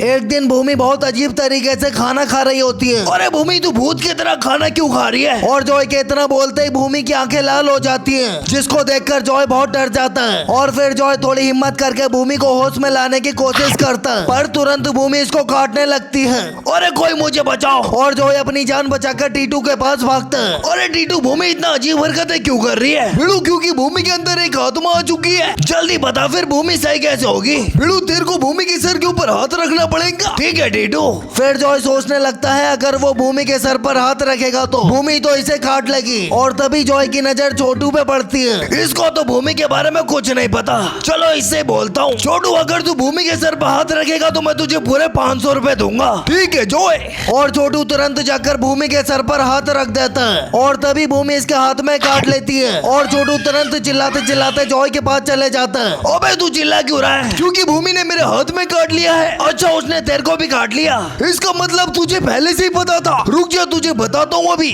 एक दिन भूमि बहुत अजीब तरीके से खाना खा रही होती है। अरे भूमि, तू भूत की तरह खाना क्यों खा रही है? और जॉय के इतना बोलते ही भूमि की आंखें लाल हो जाती हैं, जिसको देखकर जॉय बहुत डर जाता है। और फिर जॉय थोड़ी हिम्मत करके भूमि को होश में लाने की कोशिश करता है, पर तुरंत भूमि इसको काटने लगती है। अरे कोई मुझे बचाओ! और जॉय अपनी जान बचाकर टीटू के पास भागता है। अरे टीटू, भूमि इतना अजीब हरकतें क्यों कर रही है? बिड़ू, क्योंकि भूमि के अंदर एक आत्मा आ चुकी है। जल्दी बता, फिर भूमि सही कैसे होगी? बिड़ू, तेरे को भूमि के सर के ऊपर हाथ रखना पड़ेगा। ठीक है टीटू। फिर जॉय सोचने लगता है अगर वो भूमि के सर पर हाथ रखेगा तो भूमि तो इसे काट लेगी। और तभी जॉय की नजर छोटू पे पड़ती है। इसको तो भूमि के बारे में कुछ नहीं पता। चलो इससे बोलता हूँ। छोटू, अगर तू भूमि के सर पर हाथ रखेगा तो मैं तुझे पूरे 500 रुपए दूंगा। ठीक है जॉय। और छोटू तुरंत जाकर भूमि के सर पर हाथ रख देता है, और तभी भूमि इसके हाथ में काट लेती है। और छोटू तुरंत चिल्लाते चिल्लाते जॉय के पास चले जाता है। अबे तू चिल्ला क्यों रहा है? क्योंकि भूमि ने मेरे हाथ में काट लिया है। अच्छा, उसने तेरे को भी काट लिया? इसका मतलब तुझे पहले से ही पता था। रुक जा, तुझे बताता हूँ अभी।